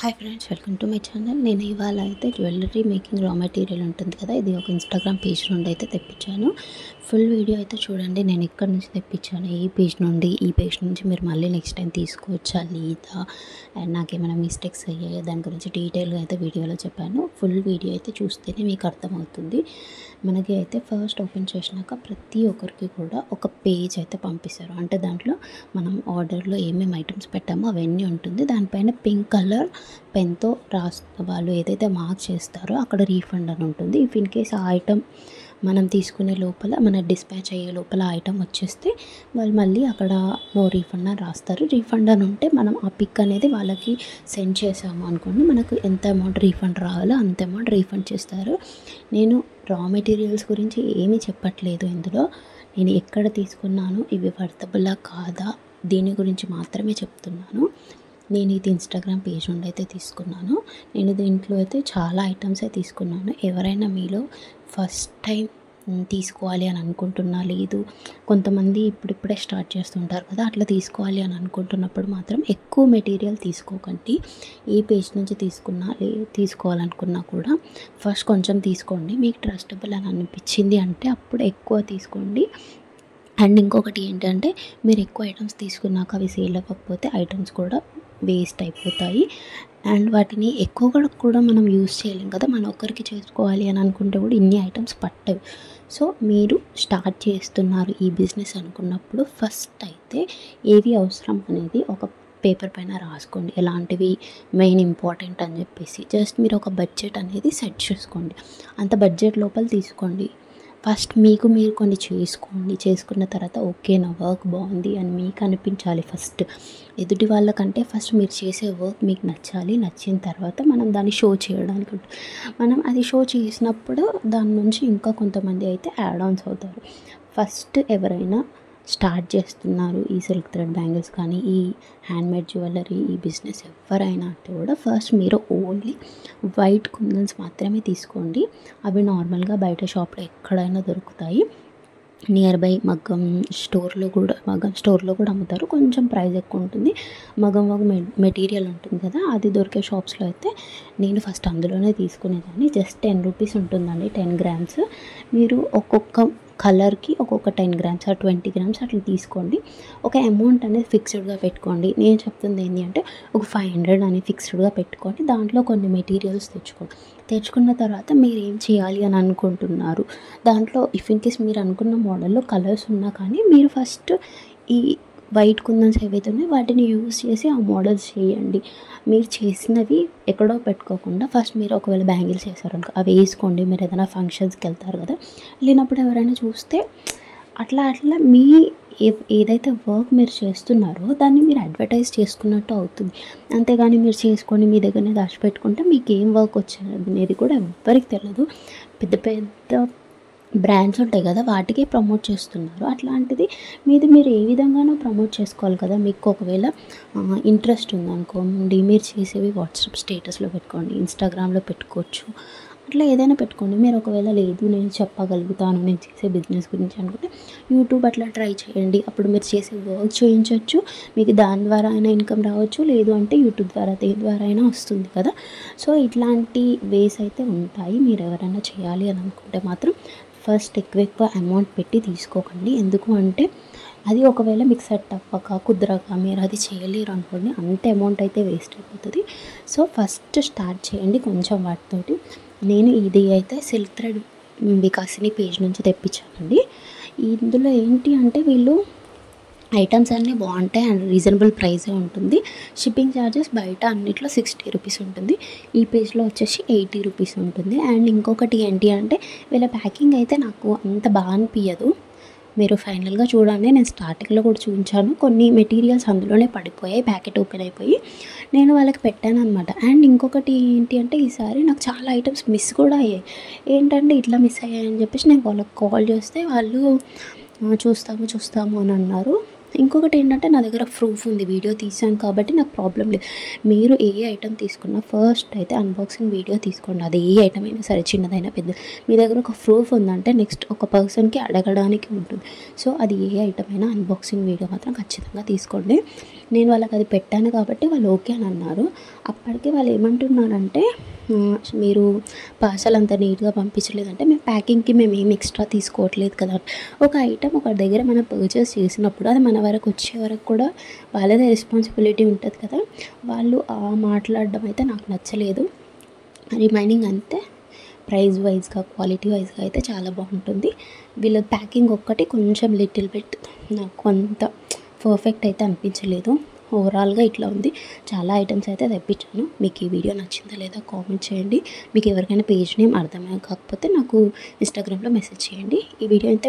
Hi friends, welcome to my channel. నేను ఇవాళ అయితే జ్యువెలరీ మేకింగ్ రా మెటీరియల్ ఉంటుంది కదా, ఇది ఒక ఇన్స్టాగ్రామ్ పేజ్ నుండి అయితే తెప్పించాను. ఫుల్ వీడియో అయితే చూడండి. నేను ఎక్కడి నుంచి తెప్పించాను, ఈ పేజ్ నుండి, ఈ పేజ్ నుంచి మీరు మళ్ళీ నెక్స్ట్ టైం తీసుకోవచ్చా లేదా, అండ్ నాకేమైనా మిస్టేక్స్ అయ్యాయో దాని గురించి డీటెయిల్గా అయితే వీడియోలో చెప్పాను. ఫుల్ వీడియో అయితే చూస్తేనే మీకు అర్థమవుతుంది. మనకి అయితే ఫస్ట్ ఓపెన్ చేసినాక ప్రతి ఒక్కరికి కూడా ఒక పేజ్ అయితే పంపిస్తారు. అంటే దాంట్లో మనం ఆర్డర్లో ఏమేమి ఐటమ్స్ పెట్టామో అవన్నీ ఉంటుంది. దానిపైన పింక్ కలర్ పెన్తో వాళ్ళు ఏదైతే మార్క్ చేస్తారో అక్కడ రీఫండ్ అని ఉంటుంది. ఇఫ్ ఇన్ కేస్ ఆ ఐటమ్ మనం తీసుకునే లోపల, మన డిస్పాచ్ అయ్యే లోపల ఆ ఐటమ్ వచ్చేస్తే వాళ్ళు మళ్ళీ అక్కడ నో రీఫండ్ అని రాస్తారు. రీఫండ్ అని ఉంటే మనం ఆ పిక్ అనేది వాళ్ళకి సెండ్ చేసాము అనుకోండి, మనకు ఎంత అమౌంట్ రీఫండ్ రావాలో అంత అమౌంట్ రీఫండ్ చేస్తారు. నేను రా మెటీరియల్స్ గురించి ఏమీ చెప్పట్లేదు ఇందులో. నేను ఎక్కడ తీసుకున్నాను, ఇవి వర్తబుల్లా కాదా, దీని గురించి మాత్రమే చెప్తున్నాను. నేను ఇది ఇన్స్టాగ్రామ్ పేజ్ నుండి అయితే తీసుకున్నాను. నేను దీంట్లో అయితే చాలా ఐటమ్సే తీసుకున్నాను. ఎవరైనా మీలో ఫస్ట్ టైం తీసుకోవాలి అని అనుకుంటున్నా, లేదు కొంతమంది ఇప్పుడిప్పుడే స్టార్ట్ చేస్తుంటారు కదా, అట్లా తీసుకోవాలి అని అనుకుంటున్నప్పుడు మాత్రం ఎక్కువ మెటీరియల్ తీసుకోకండి. ఏ పేజ్ నుంచి తీసుకోవాలనుకున్నా కూడా ఫస్ట్ కొంచెం తీసుకోండి. మీకు ట్రస్టబుల్ అని అనిపించింది అంటే అప్పుడు ఎక్కువ తీసుకోండి. అండ్ ఇంకొకటి ఏంటంటే, మీరు ఎక్కువ ఐటమ్స్ తీసుకున్నాక అవి సేల్ అవ్వకపోతే ఐటమ్స్ కూడా వేస్ట్ అయిపోతాయి. అండ్ వాటిని ఎక్కువగా కూడా మనం యూజ్ చేయలేం కదా, మనం ఒక్కరికి చేసుకోవాలి అని అనుకుంటే కూడా ఇన్ని ఐటమ్స్ పట్టవు. సో మీరు స్టార్ట్ చేస్తున్నారు ఈ బిజినెస్ అనుకున్నప్పుడు ఫస్ట్ అయితే ఏవి అవసరం అనేది ఒక పేపర్ పైన రాసుకోండి. ఎలాంటివి మెయిన్ ఇంపార్టెంట్ అని చెప్పేసి జస్ట్ మీరు ఒక బడ్జెట్ అనేది సెట్ చేసుకోండి. అంత బడ్జెట్ లోపల తీసుకోండి. ఫస్ట్ మీరు కొన్ని చేసుకోండి. చేసుకున్న తర్వాత ఓకే, నా వర్క్ బాగుంది అని మీకు అనిపించాలి. ఫస్ట్ ఎదుటి వాళ్ళకంటే ఫస్ట్ మీరు చేసే వర్క్ మీకు నచ్చాలి. నచ్చిన తర్వాత మనం దాన్ని షో చేయడానికి ఉంటుంది. మనం అది షో చేసినప్పుడు దాని నుంచి ఇంకా కొంతమంది అయితే యాడ్ ఆన్స్ అవుతారు. ఫస్ట్ ఎవరైనా స్టార్ట్ చేస్తున్నారు ఈ సిల్క్ థ్రెడ్ బ్యాంగిల్స్ కానీ, ఈ హ్యాండ్మేడ్ జ్యువెలరీ, ఈ బిజినెస్ ఎవరైనా అంటే కూడా ఫస్ట్ మీరు ఓన్లీ వైట్ కుందన్స్ మాత్రమే తీసుకోండి. అవి నార్మల్గా బయట షాప్లో ఎక్కడైనా దొరుకుతాయి. నియర్ బై మగ్గం స్టోర్లో కూడా అమ్ముతారు. కొంచెం ప్రైస్ ఎక్కువ ఉంటుంది. మగ్గం మెటీరియల్ ఉంటుంది కదా, అది దొరికే షాప్స్లో అయితే నేను ఫస్ట్ అందులోనే తీసుకునేదాన్ని. జస్ట్ 10 రూపీస్ ఉంటుందండి, 10 గ్రామ్స్. మీరు ఒక్కొక్క కలర్కి ఒక్కొక్క 10 గ్రామ్స్ ఆర్ 20 గ్రామ్స్ అట్లా తీసుకోండి. ఒక అమౌంట్ అనేది ఫిక్స్డ్గా పెట్టుకోండి. నేను చెప్తుంది ఏంటి అంటే, ఒక 500 అని ఫిక్స్డ్గా పెట్టుకోండి. దాంట్లో కొన్ని మెటీరియల్స్ తెచ్చుకున్న తర్వాత మీరు ఏం చేయాలి అని అనుకుంటున్నారు, దాంట్లో ఇఫ్ ఇన్ కేస్ మీరు అనుకున్న మోడల్లో కలర్స్ ఉన్నా కానీ మీరు ఫస్ట్ ఈ వైట్ కుందన్స్ ఏవైతే ఉన్నాయో వాటిని యూజ్ చేసి ఆ మోడల్స్ చేయండి. మీరు చేసినవి ఎక్కడో పెట్టుకోకుండా ఫస్ట్ మీరు ఒకవేళ బ్యాంగిల్స్ చేశారనుకో అవి వేసుకోండి. మీరు ఏదైనా ఫంక్షన్స్కి వెళ్తారు కదా, వెళ్ళినప్పుడు ఎవరైనా చూస్తే అట్లా మీ ఏదైతే వర్క్ మీరు చేస్తున్నారో దాన్ని మీరు అడ్వర్టైజ్ చేసుకున్నట్టు అవుతుంది. అంతేగాని మీరు చేసుకొని మీ దగ్గరనే దాచిపెట్టుకుంటే మీకు ఏం వర్క్ వచ్చేది అనేది కూడా ఎవ్వరికి తెలియదు. పెద్ద పెద్ద బ్రాండ్స్ ఉంటాయి కదా, వాటికే ప్రమోట్ చేస్తున్నారు. అట్లాంటిది మీరు ఏ విధంగానో ప్రమోట్ చేసుకోవాలి కదా. మీకు ఒకవేళ ఇంట్రెస్ట్ ఉందనుకోండి, మీరు చేసేవి వాట్సాప్ స్టేటస్లో పెట్టుకోండి, ఇన్స్టాగ్రామ్లో పెట్టుకోవచ్చు. అట్లా ఏదైనా పెట్టుకోండి. మీరు ఒకవేళ లేదు నేను చెప్పగలుగుతాను నేను చేసే బిజినెస్ గురించి అనుకుంటే యూట్యూబ్ అట్లా ట్రై చేయండి. అప్పుడు మీరు చేసే వర్క్ చేయించవచ్చు. మీకు దాని ద్వారా అయినా ఇన్కమ్ రావచ్చు, లేదు అంటే యూట్యూబ్ ద్వారా దేని ద్వారా అయినా వస్తుంది కదా. సో ఇట్లాంటి వేస్ అయితే ఉంటాయి. మీరు ఎవరైనా చేయాలి అని అనుకుంటే మాత్రం ఫస్ట్ ఎక్కువ అమౌంట్ పెట్టి తీసుకోకండి. ఎందుకు అంటే అది ఒకవేళ మీకు సెట్ అవ్వక కుదరక మీరు అది చేయలేరు అనుకోండి, అంత అమౌంట్ అయితే వేస్ట్ అయిపోతుంది. సో ఫస్ట్ స్టార్ట్ చేయండి కొంచెం వాటితోటి. నేను ఇది అయితే సిల్క్ థ్రెడ్ వికాసిని పేజ్ నుంచి తెప్పించానండి. ఇందులో ఏంటి అంటే వీళ్ళు ఐటమ్స్ అన్నీ బాగుంటాయి అండ్ రీజనబుల్ ప్రైసే ఉంటుంది. షిప్పింగ్ ఛార్జెస్ బయట అన్నిట్లో 60 రూపీస్ ఉంటుంది, ఈ పేజ్లో వచ్చేసి 80 రూపీస్ ఉంటుంది. అండ్ ఇంకొకటి ఏంటి అంటే వీళ్ళ ప్యాకింగ్ అయితే నాకు అంత బాగా అనిపించదు. మీరు ఫైనల్గా చూడండి. నేను స్టార్టింగ్లో కూడా చూపించాను, కొన్ని మెటీరియల్స్ అందులోనే పడిపోయాయి, ప్యాకెట్ ఓపెన్ అయిపోయి నేను వాళ్ళకి పెట్టాను అనమాట. అండ్ ఇంకొకటి ఏంటి అంటే ఈసారి నాకు చాలా ఐటమ్స్ మిస్ కూడా అయ్యాయి. ఏంటంటే ఇట్లా మిస్ అయ్యాయని చెప్పేసి నేను వాళ్ళకి కాల్ చేస్తే వాళ్ళు చూస్తాము అని అన్నారు. ఇంకొకటి ఏంటంటే నా దగ్గర ప్రూఫ్ ఉంది, వీడియో తీసాను కాబట్టి నాకు ప్రాబ్లం లేదు. మీరు ఏ ఐటమ్ తీసుకున్నా ఫస్ట్ అయితే అన్బాక్సింగ్ వీడియో తీసుకోండి. అది ఏ ఐటమ్ అయినా సరే, చిన్నదైనా పెద్ద, మీ దగ్గర ఒక ప్రూఫ్ ఉందంటే నెక్స్ట్ ఒక పర్సన్కి అడగడానికి ఉంటుంది. సో అది ఏ ఐటమ్ అయినా అన్బాక్సింగ్ వీడియో మాత్రం ఖచ్చితంగా తీసుకోండి. నేను వాళ్ళకి అది పెట్టాను కాబట్టి వాళ్ళు ఓకే అని అన్నారు. అడిగితే వాళ్ళు ఏమంటున్నారంటే మీరు పార్సల్ అంత నీట్గా పంపించలేదంటే మేము ప్యాకింగ్కి మేము ఏమి ఎక్స్ట్రా తీసుకోవట్లేదు కదా. ఒక ఐటమ్ ఒక దగ్గర మనం పర్చేస్ చేసినప్పుడు అది మన వరకు వచ్చే వరకు కూడా వాళ్ళదే రెస్పాన్సిబిలిటీ ఉంటుంది కదా. వాళ్ళు మాట్లాడడం అయితే నాకు నచ్చలేదు. రిమైనింగ్ అంతే, ప్రైస్ వైజ్గా క్వాలిటీ వైజ్గా అయితే చాలా బాగుంటుంది. వీళ్ళ ప్యాకింగ్ ఒక్కటి కొంచెం లిటిల్ బిట్ నాకు కొంత పర్ఫెక్ట్ అయితే అనిపించలేదు. ఓవరాల్గా ఇట్లా ఉంది. చాలా ఐటమ్స్ అయితే తెప్పించాను. మీకు ఈ వీడియో నచ్చిందా లేదా కామెంట్ చేయండి. మీకు ఎవరికైనా పేజ్ నేమ్ అర్థం కాకపోతే నాకు ఇన్స్టాగ్రామ్లో మెసేజ్ చేయండి. ఈ వీడియో అయితే